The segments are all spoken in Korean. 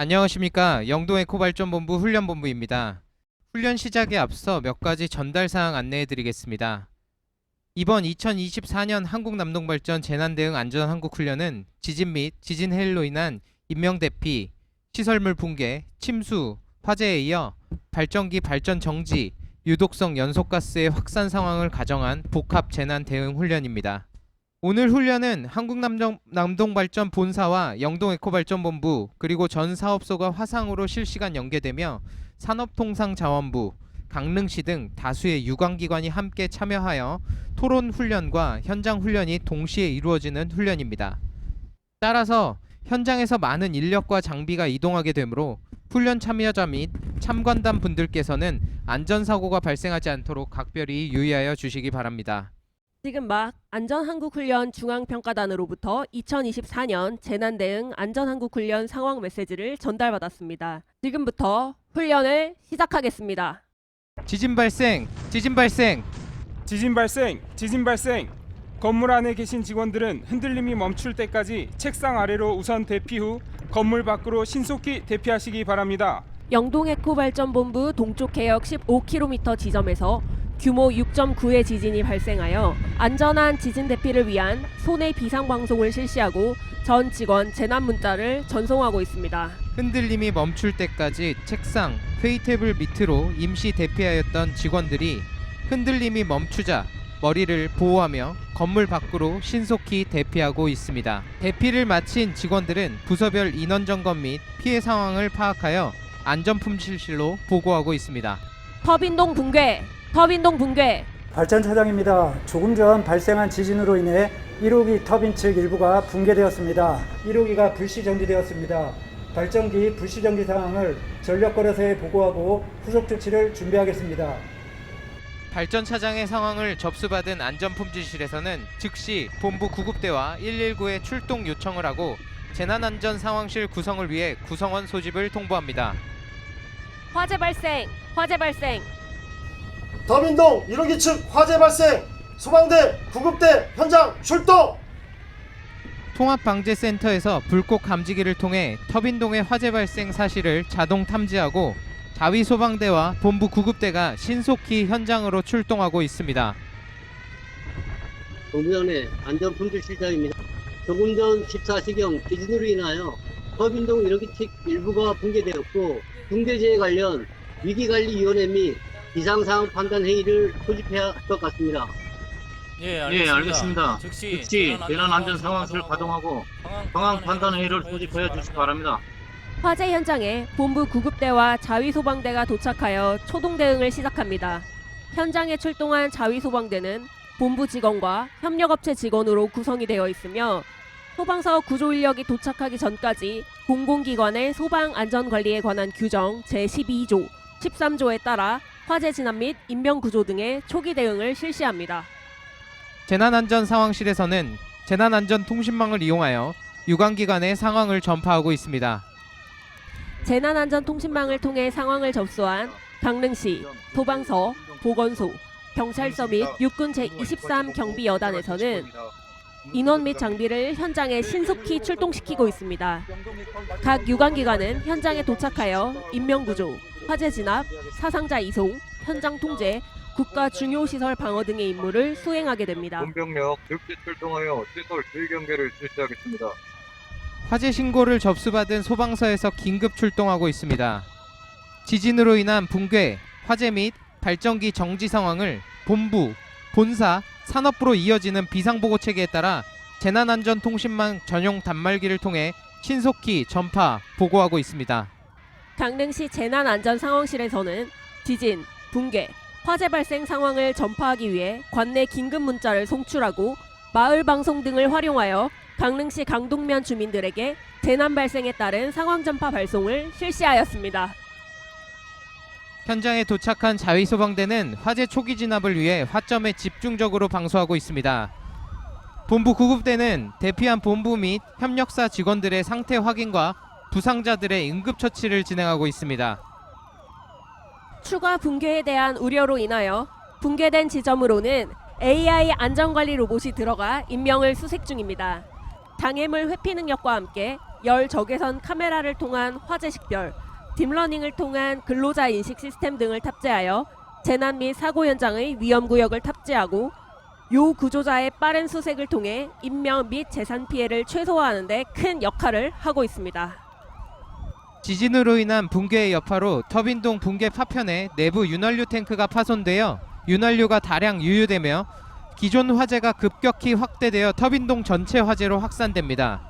안녕하십니까. 영동에코발전본부 훈련본부입니다. 훈련 시작에 앞서 몇 가지 전달사항 안내해드리겠습니다. 이번 2024년 한국남동발전 재난대응 안전한국훈련은 지진 및 지진 해일로 인한 인명대피, 시설물 붕괴, 침수, 화재에 이어 발전기 발전 정지, 유독성 연소가스의 확산 상황을 가정한 복합 재난 대응 훈련입니다. 오늘 훈련은 한국남동발전 본사와 영동에코발전본부 그리고 전 사업소가 화상으로 실시간 연계되며 산업통상자원부, 강릉시 등 다수의 유관기관이 함께 참여하여 토론 훈련과 현장 훈련이 동시에 이루어지는 훈련입니다. 따라서 현장에서 많은 인력과 장비가 이동하게 되므로 훈련 참여자 및 참관단 분들께서는 안전사고가 발생하지 않도록 각별히 유의하여 주시기 바랍니다. 지금 막 안전한국훈련 중앙평가단으로부터 2024년 재난대응 안전한국훈련 상황 메시지를 전달받았습니다. 지금부터 훈련을 시작하겠습니다. 지진 발생, 지진 발생. 지진 발생, 지진 발생. 건물 안에 계신 직원들은 흔들림이 멈출 때까지 책상 아래로 우선 대피 후 건물 밖으로 신속히 대피하시기 바랍니다. 영동에코발전본부 동쪽 해역 15km 지점에서 규모 6.9의 지진이 발생하여 안전한 지진 대피를 위한 손해 비상 방송을 실시하고 전 직원 재난 문자를 전송하고 있습니다. 흔들림이 멈출 때까지 책상, 회의 테이블 밑으로 임시 대피하였던 직원들이 흔들림이 멈추자 머리를 보호하며 건물 밖으로 신속히 대피하고 있습니다. 대피를 마친 직원들은 부서별 인원 점검 및 피해 상황을 파악하여 안전품실실로 보고하고 있습니다. 터빈동 붕괴! 터빈동 붕괴! 발전 차장입니다. 조금 전 발생한 지진으로 인해 1호기 터빈 측 일부가 붕괴되었습니다. 1호기가 불시 정지되었습니다. 발전기 불시 정지 상황을 전력거래소에 보고하고 후속 조치를 준비하겠습니다. 발전 차장의 상황을 접수받은 안전품질실에서는 즉시 본부 구급대와 119에 출동 요청을 하고 재난안전 상황실 구성을 위해 구성원 소집을 통보합니다. 화재 발생! 화재 발생! 더민동 1호기 측 화재 발생. 소방대, 구급대 현장 출동. 통합방재센터에서 불꽃 감지기를 통해 터빈동의 화재 발생 사실을 자동 탐지하고 자위소방대와 본부 구급대가 신속히 현장으로 출동하고 있습니다. 본부장의 안전품질실장입니다. 조금 전 14시경 지진으로 인하여 터빈동 1호기 측 일부가 붕괴되었고 붕괴지에 관련 위기관리위원회 및 비상상황 판단 회의를 소집해야 할 것 같습니다. 예, 알겠습니다. 즉시 재난안전상황실을 가동하고 상황 판단 회의를 소집하여 주시기 바랍니다. 화재 현장에 본부 구급대와 자위소방대가 도착하여 초동 대응을 시작합니다. 현장에 출동한 자위소방대는 본부 직원과 협력업체 직원으로 구성이 되어 있으며 소방서 구조 인력이 도착하기 전까지 공공기관의 소방 안전관리에 관한 규정 제12조, 13조에 따라 화재 진압 및 인명구조 등의 초기 대응을 실시합니다. 재난안전상황실에서는 재난안전통신망을 이용하여 유관기관의 상황을 전파하고 있습니다. 재난안전통신망을 통해 상황을 접수한 강릉시, 소방서, 보건소, 경찰서 및 육군 제23 경비여단에서는 인원 및 장비를 현장에 신속히 출동시키고 있습니다. 각 유관기관은 현장에 도착하여 인명구조, 화재 진압, 사상자 이송, 현장 통제, 국가 중요시설 방어 등의 임무를 수행하게 됩니다. 군병력 즉시 출동하여 시설 주의경계를 실시하겠습니다. 화재 신고를 접수받은 소방서에서 긴급 출동하고 있습니다. 지진으로 인한 붕괴, 화재 및 발전기 정지 상황을 본부, 본사, 산업부로 이어지는 비상보고 체계에 따라 재난안전통신망 전용 단말기를 통해 신속히 전파, 보고하고 있습니다. 강릉시 재난안전상황실에서는 지진, 붕괴, 화재 발생 상황을 전파하기 위해 관내 긴급 문자를 송출하고 마을 방송 등을 활용하여 강릉시 강동면 주민들에게 재난 발생에 따른 상황 전파 발송을 실시하였습니다. 현장에 도착한 자위소방대는 화재 초기 진압을 위해 화점에 집중적으로 방소하고 있습니다. 본부 구급대는 대피한 본부 및 협력사 직원들의 상태 확인과 부상자들의 응급처치를 진행하고 있습니다. 추가 붕괴에 대한 우려로 인하여 붕괴된 지점으로는 AI 안전관리 로봇이 들어가 인명을 수색 중입니다. 장애물 회피 능력과 함께 열 적외선 카메라를 통한 화재 식별, 딥러닝을 통한 근로자 인식 시스템 등을 탑재하여 재난 및 사고 현장의 위험 구역을 탑재하고 요 구조자의 빠른 수색을 통해 인명 및 재산 피해를 최소화하는 데 큰 역할을 하고 있습니다. 지진으로 인한 붕괴의 여파로 터빈동 붕괴 파편에 내부 윤활유 탱크가 파손되어 윤활유가 다량 유유되며 기존 화재가 급격히 확대되어 터빈동 전체 화재로 확산됩니다.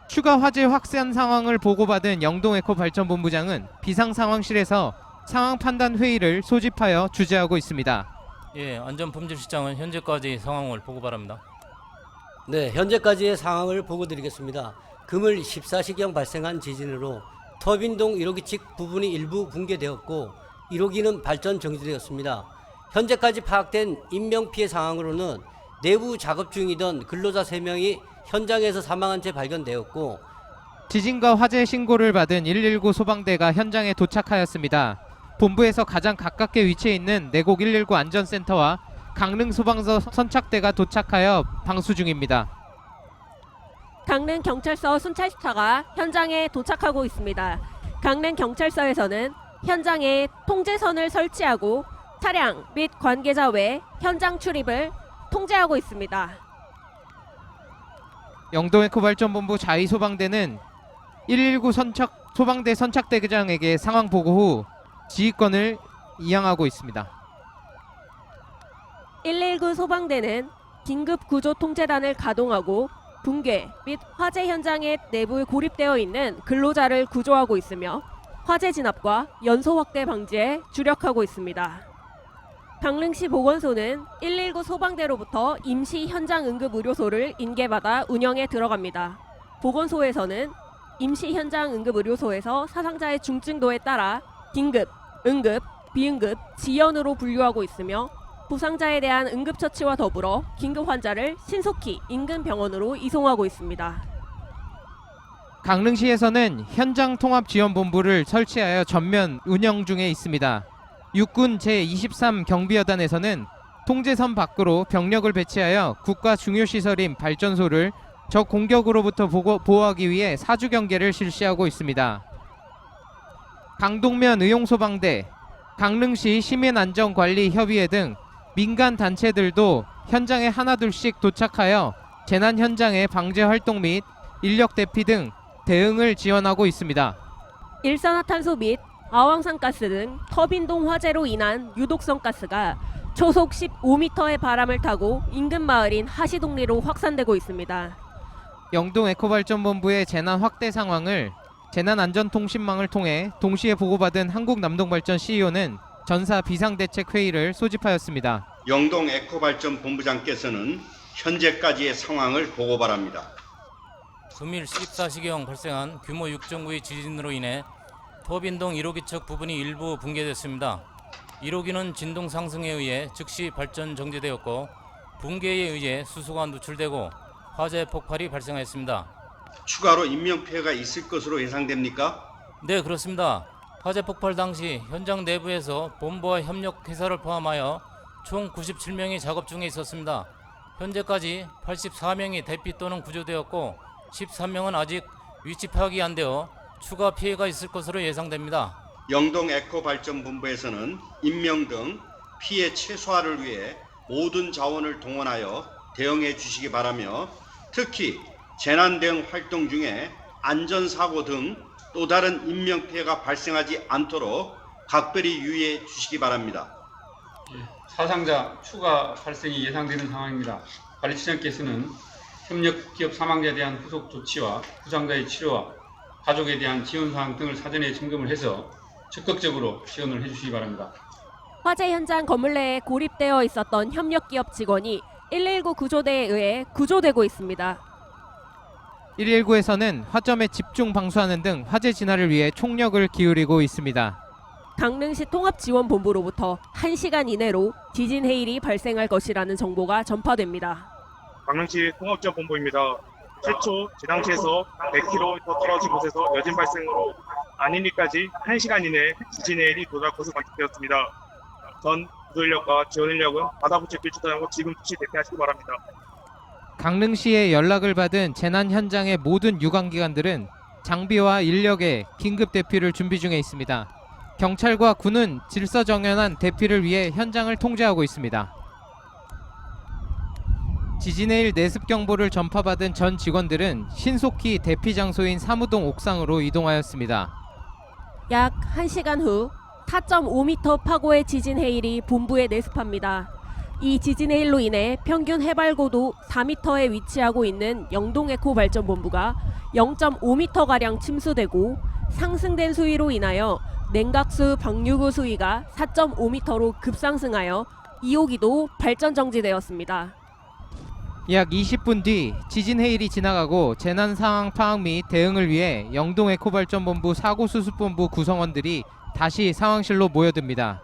추가 화재 확산 상황을 보고받은 영동에코발전본부장은 비상상황실에서 상황 판단 회의를 소집하여 주재하고 있습니다. 예, 안전품질실장은 현재까지 상황을 보고 바랍니다. 네, 현재까지의 상황을 보고드리겠습니다. 금을 14시경 발생한 지진으로 터빈동 1호기 측 부분이 일부 붕괴되었고 1호기는 발전 정지되었습니다. 현재까지 파악된 인명피해 상황으로는 내부 작업 중이던 근로자 3명이 현장에서 사망한 채 발견되었고 지진과 화재 신고를 받은 119 소방대가 현장에 도착하였습니다. 본부에서 가장 가깝게 위치해 있는 내곡 119 안전센터와 강릉 소방서 선착대가 도착하여 방수 중입니다. 강릉 경찰서 순찰차가 현장에 도착하고 있습니다. 강릉 경찰서에서는 현장에 통제선을 설치하고 차량 및 관계자 외 현장 출입을 통제하고 있습니다. 영동에코발전본부 자위소방대는 119 소방대 선착대장에게 상황 보고 후 지휘권을 이양하고 있습니다. 119 소방대는 긴급 구조 통제단을 가동하고 붕괴 및 화재 현장에 내부에 고립되어 있는 근로자를 구조하고 있으며 화재 진압과 연소 확대 방지에 주력하고 있습니다. 강릉시 보건소는 119 소방대로부터 임시 현장 응급 의료소를 인계받아 운영에 들어갑니다. 보건소에서는 임시 현장 응급 의료소에서 사상자의 중증도에 따라 긴급, 응급, 비응급, 지연으로 분류하고 있으며 부상자에 대한 응급처치와 더불어 긴급 환자를 신속히 인근 병원으로 이송하고 있습니다. 강릉시에서는 현장 통합지원본부를 설치하여 전면 운영 중에 있습니다. 육군 제23 경비여단에서는 통제선 밖으로 병력을 배치하여 국가 중요시설인 발전소를 적 공격으로부터 보호하기 위해 사주 경계를 실시하고 있습니다. 강동면 의용소방대, 강릉시 시민안전관리협의회 등 민간 단체들도 현장에 하나둘씩 도착하여 재난 현장의 방제 활동 및 인력 대피 등 대응을 지원하고 있습니다. 일산화탄소 및 아황산가스 등 터빈동 화재로 인한 유독성 가스가 초속 15m의 바람을 타고 인근 마을인 하시동리로 확산되고 있습니다. 영동에코발전본부의 재난 확대 상황을 재난안전통신망을 통해 동시에 보고받은 한국남동발전 CEO는 전사 비상대책회의를 소집하였습니다. 영동에코발전본부장께서는 현재까지의 상황을 보고 바랍니다. 금일 14시경 발생한 규모 6.9의 지진으로 인해 터빈동 1호기 측 부분이 일부 붕괴됐습니다. 1호기는 진동 상승에 의해 즉시 발전 정지되었고 붕괴에 의해 수소가 누출되고 화재 폭발이 발생했습니다. 추가로 인명피해가 있을 것으로 예상됩니까? 네, 그렇습니다. 화재 폭발 당시 현장 내부에서 본부와 협력 회사를 포함하여 총 97명이 작업 중에 있었습니다. 현재까지 84명이 대피 또는 구조되었고 13명은 아직 위치 파악이 안 되어 추가 피해가 있을 것으로 예상됩니다. 영동에코발전본부에서는 인명 등 피해 최소화를 위해 모든 자원을 동원하여 대응해 주시기 바라며 특히 재난 대응 활동 중에 안전사고 등 또 다른 인명피해가 발생하지 않도록 각별히 유의해 주시기 바랍니다. 사상자 추가 발생이 예상되는 상황입니다. 관리처장께서는 협력기업 사망자에 대한 후속 조치와 부상자의 치료와 가족에 대한 지원 사항 등을 사전에 점검을 해서 적극적으로 지원을 해주시기 바랍니다. 화재 현장 건물 내에 고립되어 있었던 협력기업 직원이 119 구조대에 의해 구조되고 있습니다. 119에서는 화점에 집중 방수하는 등 화재 진화를 위해 총력을 기울이고 있습니다. 강릉시 통합지원본부로부터 1시간 이내로 지진 해일이 발생할 것이라는 정보가 전파됩니다. 강릉시 통합지원본부입니다. 최초 제당시에서 100km 떨어진 곳에서 여진 발생으로 안인리까지 1시간 이내에 지진 해일이 도달할 것으로 관측되었습니다. 전 구조 인력과 지원 인력은 바다 부채길 추진하고 지금 즉시 대피하시기 바랍니다. 강릉시에 연락을 받은 재난 현장의 모든 유관기관들은 장비와 인력의 긴급 대피를 준비 중에 있습니다. 경찰과 군은 질서정연한 대피를 위해 현장을 통제하고 있습니다. 지진의 일 내습 경보를 전파받은 전 직원들은 신속히 대피 장소인 사무동 옥상으로 이동하였습니다. 약 1시간 후 4.5m 파고의 지진 해일이 본부에 내습합니다. 이 지진 해일로 인해 평균 해발고도 4m에 위치하고 있는 영동에코 발전본부가 0.5m가량 침수되고 상승된 수위로 인하여 냉각수 방류구 수위가 4.5m로 급상승하여 2호기도 발전 정지되었습니다. 약 20분 뒤 지진 해일이 지나가고 재난 상황 파악 및 대응을 위해 영동에코발전본부 사고수습본부 구성원들이 다시 상황실로 모여듭니다.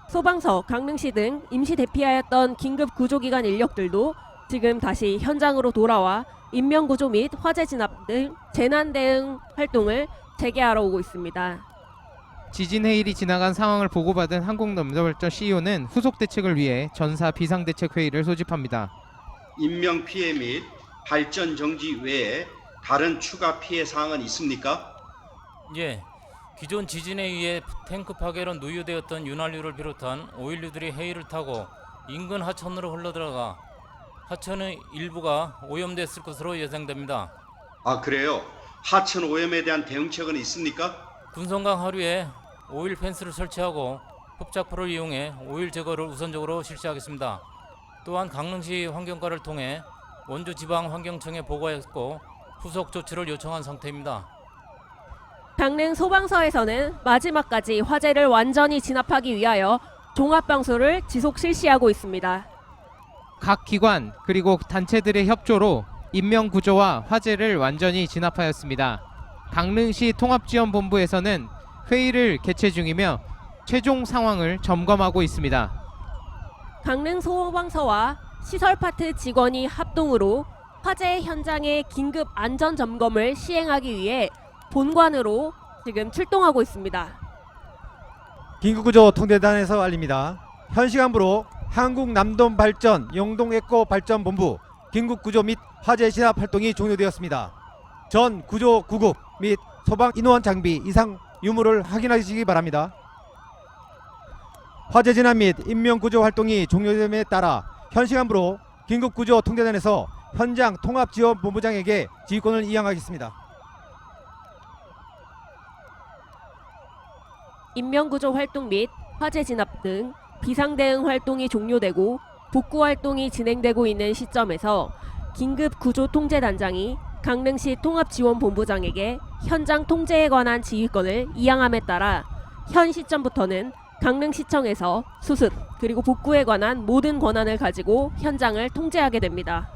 소방서, 강릉시 등 임시 대피하였던 긴급 구조기관 인력들도 지금 다시 현장으로 돌아와 인명구조 및 화재 진압 등 재난 대응 활동을 재개하러 오고 있습니다. 지진 해일이 지나간 상황을 보고받은 한국남동발전 CEO는 후속 대책을 위해 전사 비상대책회의를 소집합니다. 인명 피해 및 발전 정지 외에 다른 추가 피해 사항은 있습니까? 예, 기존 지진에 의해 탱크 파괴로 누유되었던 윤활유를 비롯한 오일류들이 해일을 타고 인근 하천으로 흘러들어가 하천의 일부가 오염됐을 것으로 예상됩니다. 아, 그래요? 하천 오염에 대한 대응책은 있습니까? 군성강 하류에 오일 펜스를 설치하고 흡착포를 이용해 오일 제거를 우선적으로 실시하겠습니다. 또한 강릉시 환경과를 통해 원주 지방 환경청에 보고했고 후속 조치를 요청한 상태입니다. 강릉 소방서에서는 마지막까지 화재를 완전히 진압하기 위하여 종합방수를 지속 실시하고 있습니다. 각 기관 그리고 단체들의 협조로 인명구조와 화재를 완전히 진압하였습니다. 강릉시 통합지원본부에서는 회의를 개최 중이며 최종 상황을 점검하고 있습니다. 강릉 소방서와 시설파트 직원이 합동으로 화재 현장의 긴급 안전 점검을 시행하기 위해 본관으로 지금 출동하고 있습니다. 긴급구조 통제단에서 알립니다. 현 시간부로 한국남동발전 영동에코발전본부 긴급구조 및 화재 진압 활동이 종료되었습니다. 전 구조 구급 및 소방 인원 장비 이상 유무를 확인하시기 바랍니다. 화재 진압 및 인명구조 활동이 종료됨에 따라 현 시간부로 긴급구조 통제단에서 현장 통합지원본부장에게 지휘권을 이양하겠습니다. 인명구조 활동 및 화재 진압 등 비상대응 활동이 종료되고 복구 활동이 진행되고 있는 시점에서 긴급구조통제단장이 강릉시 통합지원본부장에게 현장 통제에 관한 지휘권을 이양함에 따라 현 시점부터는 강릉시청에서 수습 그리고 복구에 관한 모든 권한을 가지고 현장을 통제하게 됩니다.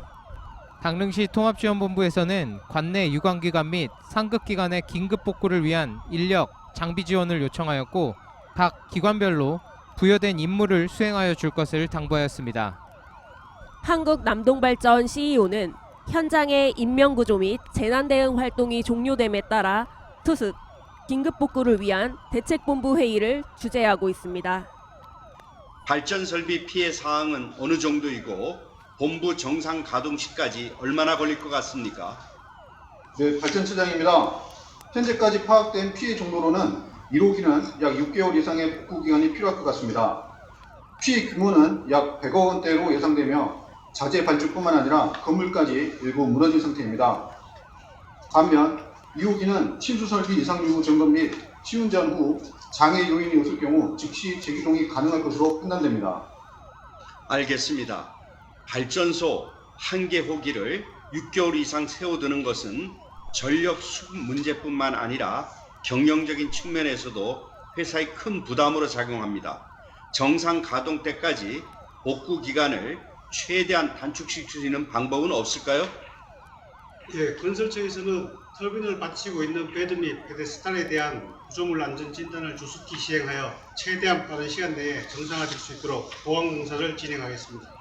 강릉시 통합지원본부에서는 관내 유관기관 및 상급기관의 긴급 복구를 위한 인력, 장비 지원을 요청하였고 각 기관별로 부여된 임무를 수행하여 줄 것을 당부하였습니다. 한국남동발전 CEO는 현장의 인명구조 및 재난대응 활동이 종료됨에 따라 수습, 긴급복구를 위한 대책본부 회의를 주재하고 있습니다. 발전설비 피해 사항은 어느 정도이고 본부 정상 가동 시까지 얼마나 걸릴 것 같습니까? 네, 발전처장입니다. 현재까지 파악된 피해 정도로는 1호기는 약 6개월 이상의 복구 기간이 필요할 것 같습니다. 피해 규모는 약 100억 원대로 예상되며 자재 발주뿐만 아니라 건물까지 일부 무너진 상태입니다. 반면 2호기는 침수 설비 이상 유무 점검 및 시운전 후 장애 요인이 없을 경우 즉시 재기동이 가능할 것으로 판단됩니다. 알겠습니다. 발전소 한 개 호기를 6개월 이상 세워두는 것은 전력 수급 문제뿐만 아니라 경영적인 측면에서도 회사에 큰 부담으로 작용합니다. 정상 가동 때까지 복구 기간을 최대한 단축시킬 수 있는 방법은 없을까요? 예, 건설처에서는 터빈을 받치고 있는 베드 및 페데스탈에 대한 구조물 안전 진단을 조속히 시행하여 최대한 빠른 시간 내에 정상화될 수 있도록 보완 공사를 진행하겠습니다.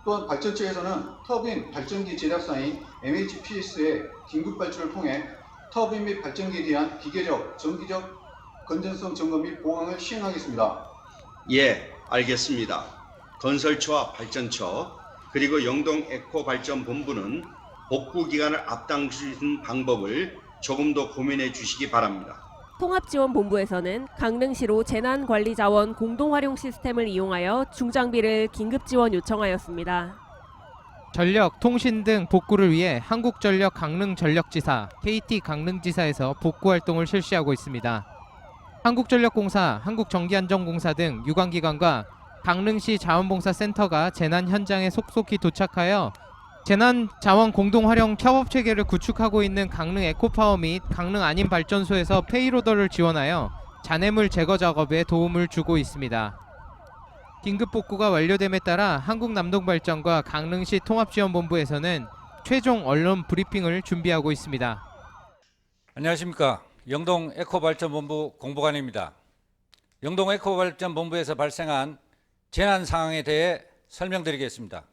또한 발전처에서는 터빈 발전기 제작사인 MHPS의 긴급 발주를 통해 터빈 및 발전기에 대한 기계적, 정기적 건전성 점검 및 보강을 시행하겠습니다. 예, 알겠습니다. 건설처와 발전처 그리고 영동 에코발전본부는 복구 기간을 앞당기는 방법을 조금 더 고민해 주시기 바랍니다. 통합지원본부에서는 강릉시로 재난관리자원 공동활용 시스템을 이용하여 중장비를 긴급지원 요청하였습니다. 전력, 통신 등 복구를 위해 한국전력 강릉전력지사, KT 강릉지사에서 복구 활동을 실시하고 있습니다. 한국전력공사, 한국전기안전공사 등 유관기관과 강릉시 자원봉사센터가 재난 현장에 속속히 도착하여 재난 자원 공동활용 협업체계를 구축하고 있는 강릉 에코파워 및 강릉 안인발전소에서 페이로더를 지원하여 잔해물 제거 작업에 도움을 주고 있습니다. 긴급 복구가 완료됨에 따라 한국남동발전과 강릉시 통합지원본부에서는 최종 언론 브리핑을 준비하고 있습니다. 안녕하십니까. 영동 에코발전본부 공보관입니다. 영동 에코발전본부에서 발생한 재난 상황에 대해 설명드리겠습니다.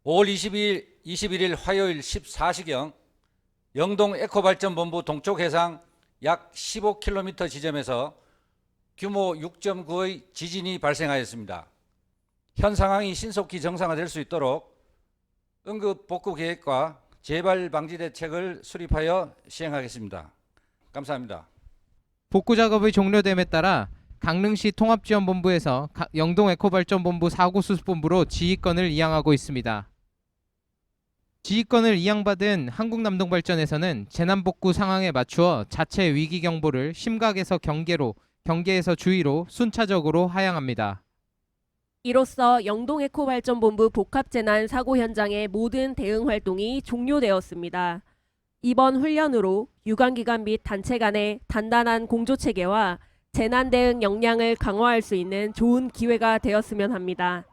5월 21일 화요일 14시경 영동 에코발전본부 동쪽 해상 약 15km 지점에서 규모 6.9의 지진이 발생하였습니다. 현 상황이 신속히 정상화될 수 있도록 응급 복구 계획과 재발 방지 대책을 수립하여 시행하겠습니다. 감사합니다. 복구 작업이 종료됨에 따라 강릉시 통합지원본부에서 영동 에코발전본부 사고수습본부로 지휘권을 이양하고 있습니다. 지휘권을 이양받은 한국남동발전에서는 재난복구 상황에 맞추어 자체 위기경보를 심각에서 경계로, 경계에서 주의로 순차적으로 하향합니다. 이로써 영동에코발전본부 복합재난 사고 현장의 모든 대응 활동이 종료되었습니다. 이번 훈련으로 유관기관 및 단체 간의 단단한 공조체계와 재난 대응 역량을 강화할 수 있는 좋은 기회가 되었으면 합니다.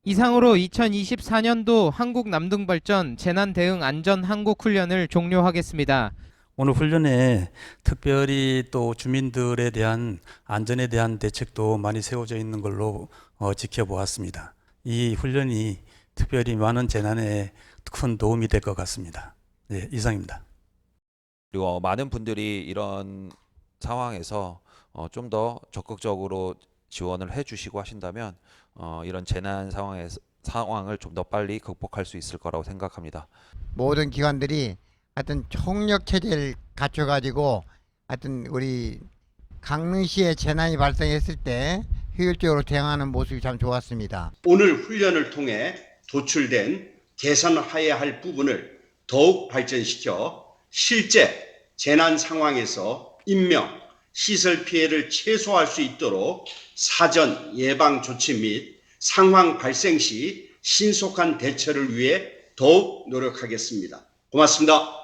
이상으로 2024년도 한국남동발전 재난대응 안전한국훈련을 종료하겠습니다. 오늘 훈련에 특별히 또 주민들에 대한 안전에 대한 대책도 많이 세워져 있는 걸로 지켜보았습니다. 이 훈련이 특별히 많은 재난에 큰 도움이 될 것 같습니다. 네, 이상입니다. 그리고 많은 분들이 이런 상황에서 좀 더 적극적으로 지원을 해주시고 하신다면 이런 재난 상황을 좀 더 빨리 극복할 수 있을 거라고 생각합니다. 모든 기관들이 하여튼 총력 체제를 갖춰가지고 하여튼 우리 강릉시에 재난이 발생했을 때 효율적으로 대응하는 모습이 참 좋았습니다. 오늘 훈련을 통해 도출된 개선해야 할 부분을 더욱 발전시켜 실제 재난 상황에서 인명, 시설 피해를 최소화할 수 있도록 사전 예방 조치 및 상황 발생 시 신속한 대처를 위해 더욱 노력하겠습니다. 고맙습니다.